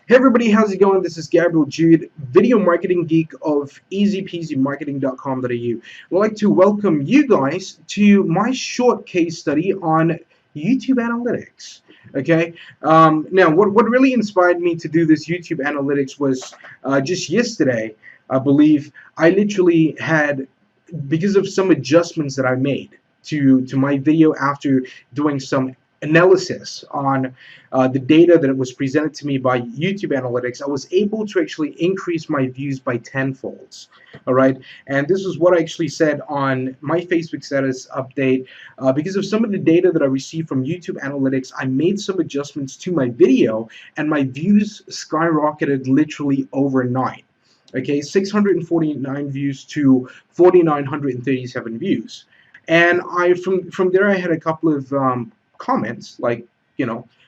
Hey everybody, how's it going? This is Gabriel Jude, video marketing geek of easypeasymarketing.com.au. I'd like to welcome you guys to my short case study on YouTube analytics. Okay, now what really inspired me to do this YouTube analytics was just yesterday, I believe. I literally had, because of some adjustments that I made to my video after doing some analysis on the data that was presented to me by YouTube Analytics, I was able to actually increase my views by tenfolds. All right, and this is what I actually said on my Facebook status update. Because of some of the data that I received from YouTube Analytics, I made some adjustments to my video, and my views skyrocketed literally overnight. Okay, 649 views to 4,937 views. And I from there I had a couple of comments, like,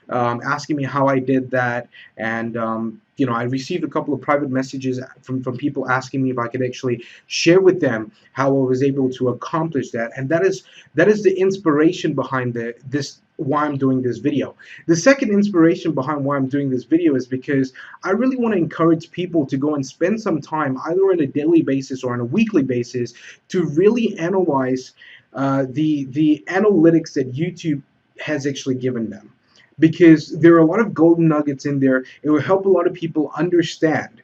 asking me how I did that. And I received a couple of private messages from people asking me if I could actually share with them how I was able to accomplish that. And that is the inspiration behind this, why I'm doing this video. The second inspiration behind why I'm doing this video is because I really want to encourage people to go and spend some time, either on a daily basis or on a weekly basis, to really analyze the analytics that YouTube has actually given them, because there are a lot of golden nuggets in there. It will help a lot of people understand,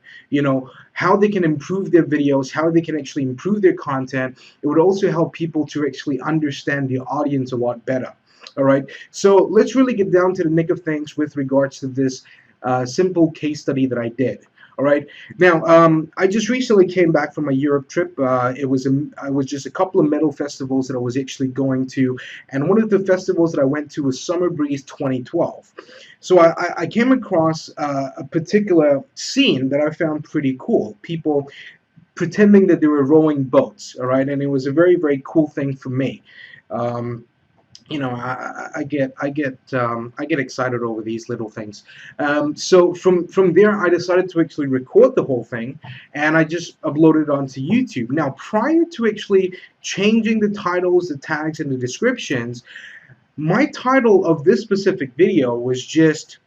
how they can improve their videos, how they can actually improve their content. It would also help people to actually understand the audience a lot better. All right, so let's really get down to the nick of things with regards to this simple case study that I did. All right. Now, I just recently came back from a Europe trip. I was just a couple of metal festivals that I was actually going to, and one of the festivals that I went to was Summerbreeze 2012. So I came across a particular scene that I found pretty cool. People pretending that they were rowing boats. All right, and it was a very, very cool thing for me. Um, I get excited over these little things. So from there, I decided to actually record the whole thing, and I just uploaded it onto YouTube. Now, prior to actually changing the titles, the tags, and the descriptions, my title of this specific video was just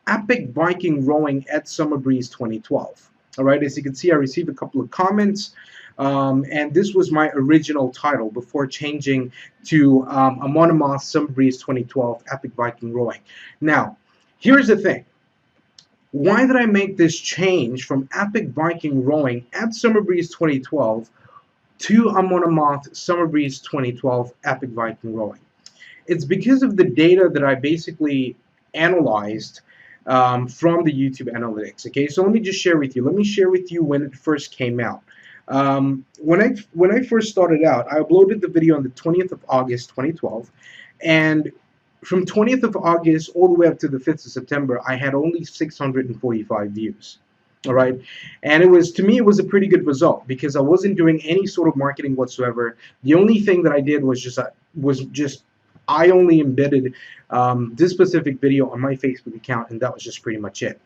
"Epic Viking Rowing at Summerbreeze 2012." All right, as you can see, I received a couple of comments. And this was my original title before changing to amon Summerbreeze 2012 Epic Viking Rowing. Now, here's the thing. Why did I make this change from Epic Viking Rowing at Summerbreeze 2012 to amon Summerbreeze 2012 Epic Viking Rowing? It's because of the data that I basically analyzed from the YouTube analytics. Okay, so let me just share with you. Let me share with you when it first came out. When I first started out, I uploaded the video on the 20th of August 2012, and from 20th of August all the way up to the 5th of September, I had only 645 views. All right, and to me it was a pretty good result, because I wasn't doing any sort of marketing whatsoever. The only thing that I did was just I only embedded this specific video on my Facebook account, and that was just pretty much it.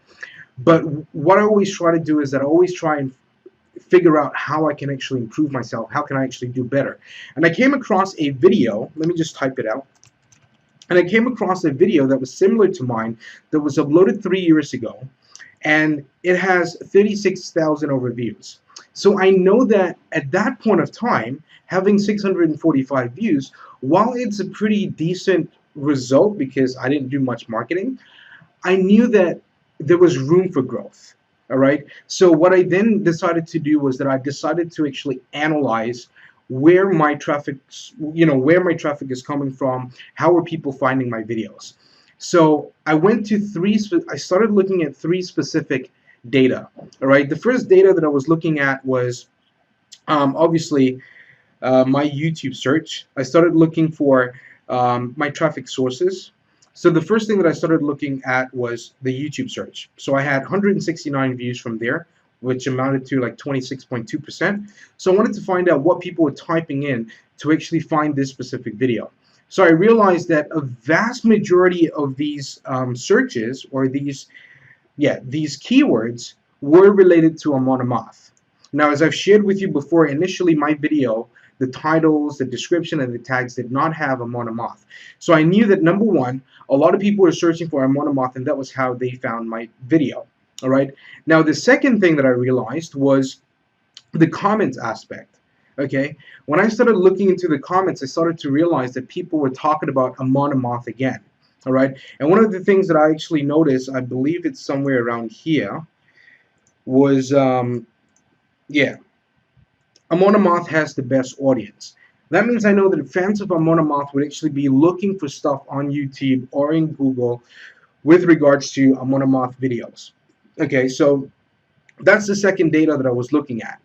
But what I always try to do is that I always try and figure out how I can actually improve myself, how can I actually do better. And I came across a video, let me just type it out, and I came across a video that was similar to mine that was uploaded 3 years ago, and it has 36,000 overviews. So I know that at that point of time, having 645 views, while it's a pretty decent result because I didn't do much marketing, I knew that there was room for growth. All right. So what I then decided to do was that I decided to actually analyze where my traffic, where my traffic is coming from. How are people finding my videos? So I started looking at three specific data. All right. The first data that I was looking at was obviously my YouTube search. I started looking for my traffic sources. So the first thing that I started looking at was the YouTube search. So I had 169 views from there, which amounted to like 26.2%. So I wanted to find out what people were typing in to actually find this specific video. So I realized that a vast majority of these searches, or these keywords, were related to amon. Now, as I've shared with you before, initially my video, the titles, the description, and the tags did not have amon. So I knew that, number one, a lot of people were searching for amon, and that was how they found my video. All right. Now, the second thing that I realized was the comments aspect. Okay. When I started looking into the comments, I started to realize that people were talking about amon again. All right. And one of the things that I actually noticed, I believe it's somewhere around here, was yeah, Amon has the best audience. That means I know that fans of Amon would actually be looking for stuff on YouTube or in Google with regards to Amon videos. Okay, so that's the second data that I was looking at.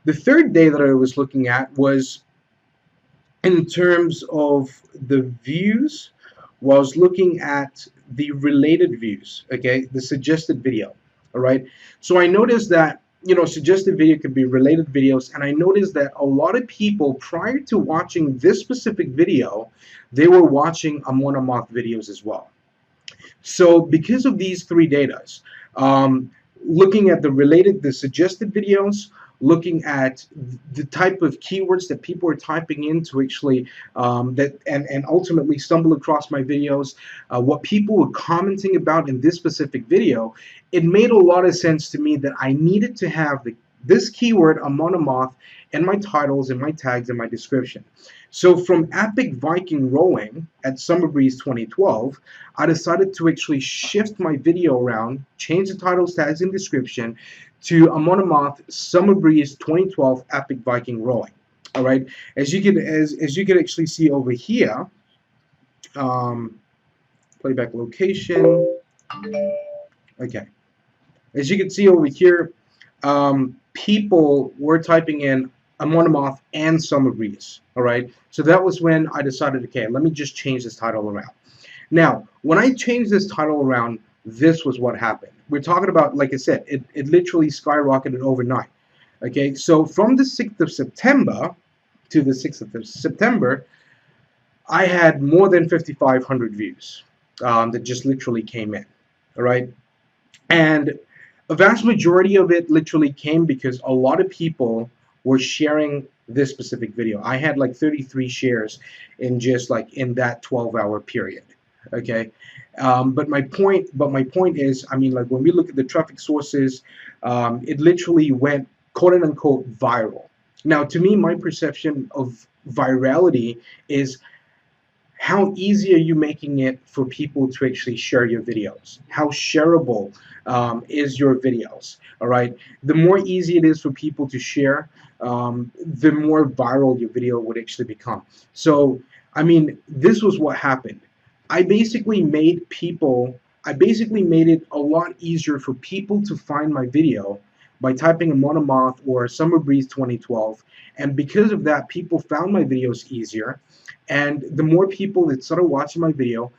The third data that I was looking at was in terms of the views, was looking at the related views, okay, the suggested video. All right. So I noticed that, suggested video could be related videos, and I noticed that a lot of people prior to watching this specific video, they were watching Amon videos as well. So because of these three datas, looking at the suggested videos, looking at the type of keywords that people are typing in to actually and ultimately stumble across my videos, what people were commenting about in this specific video, it made a lot of sense to me that I needed to have this keyword amon in my titles, in my tags, in my description. So from Epic Viking Rowing at Summerbreeze 2012, I decided to actually shift my video around, change the titles, tags, and description to amon Summerbreeze 2012 Epic Viking Rowing. All right, as you can actually see over here, playback location. Okay, as you can see over here, people were typing in amon and Summerbreeze. All right, so that was when I decided, okay, let me just change this title around. Now, when I changed this title around, this was what happened. We're talking about, like I said, it literally skyrocketed overnight. Okay, so from the 6th of September to the 6th of September, I had more than 5,500 views that just literally came in. All right, and a vast majority of it literally came because a lot of people were sharing this specific video. I had like 33 shares in just like in that 12-hour period. Okay, but my point is, I mean, like when we look at the traffic sources, it literally went quote unquote viral. Now, to me, my perception of virality is how easy are you making it for people to actually share your videos? How shareable is your videos? All right. The more easy it is for people to share, the more viral your video would actually become. So, I mean, this was what happened. I basically made it a lot easier for people to find my video by typing a monomoth or Summerbreeze 2012. And because of that, people found my videos easier. And the more people that started watching my video,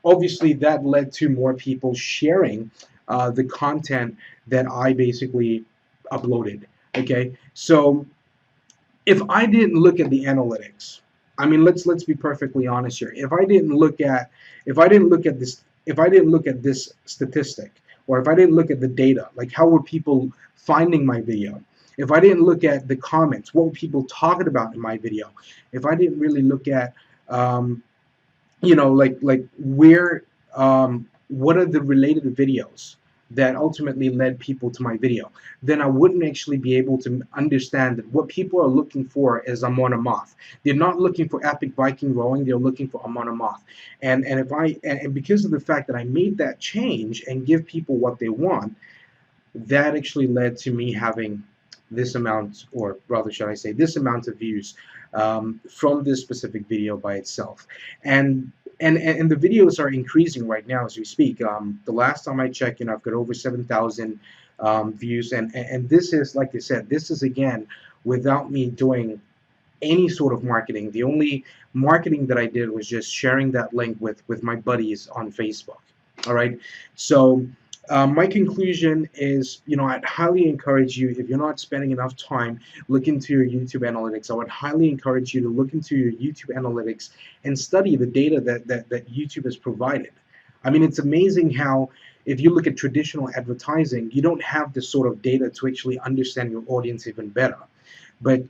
obviously that led to more people sharing the content that I basically uploaded. Okay, so if I didn't look at the analytics, I mean, let's be perfectly honest here. If I didn't look at this statistic, or if I didn't look at the data, like how were people finding my video? If I didn't look at the comments, what were people talking about in my video? If I didn't really look at, like where, what are the related videos that ultimately led people to my video, then I wouldn't actually be able to understand that what people are looking for is Amon Amarth. They're not looking for Epic Viking Rowing, they're looking for Amon Amarth. And because of the fact that I made that change and give people what they want, that actually led to me having this amount, or rather should I say this amount of views from this specific video by itself. And the videos are increasing right now as we speak. The last time I checked, I've got over 7,000 views, and this is, like I said, this is again without me doing any sort of marketing. The only marketing that I did was just sharing that link with my buddies on Facebook. All right, so my conclusion is, I'd highly encourage you, if you're not spending enough time, look into your YouTube analytics. I would highly encourage you to look into your YouTube analytics and study the data that YouTube has provided. I mean, it's amazing how, if you look at traditional advertising, you don't have this sort of data to actually understand your audience even better. But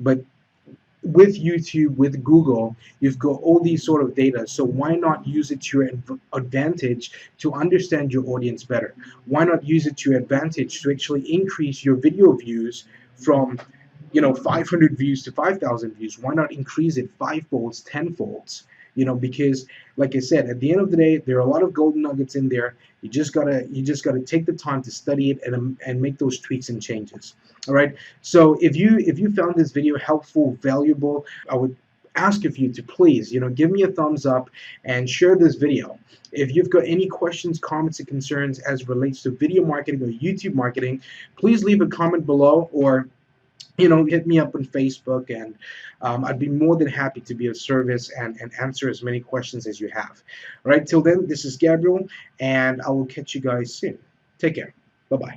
with YouTube, with Google, you've got all these sort of data. So why not use it to your advantage to understand your audience better? Why not use it to your advantage to actually increase your video views from 500 views to 5,000 views? Why not increase it five folds, 10 folds? Because like I said, at the end of the day, there are a lot of golden nuggets in there. You just gotta take the time to study it and make those tweaks and changes. All right. So if you found this video helpful, valuable, I would ask of you to please, give me a thumbs up and share this video. If you've got any questions, comments, and concerns as relates to video marketing or YouTube marketing, please leave a comment below, or hit me up on Facebook, and I'd be more than happy to be of service and answer as many questions as you have. All right, till then, this is Gabriel, and I will catch you guys soon. Take care. Bye-bye.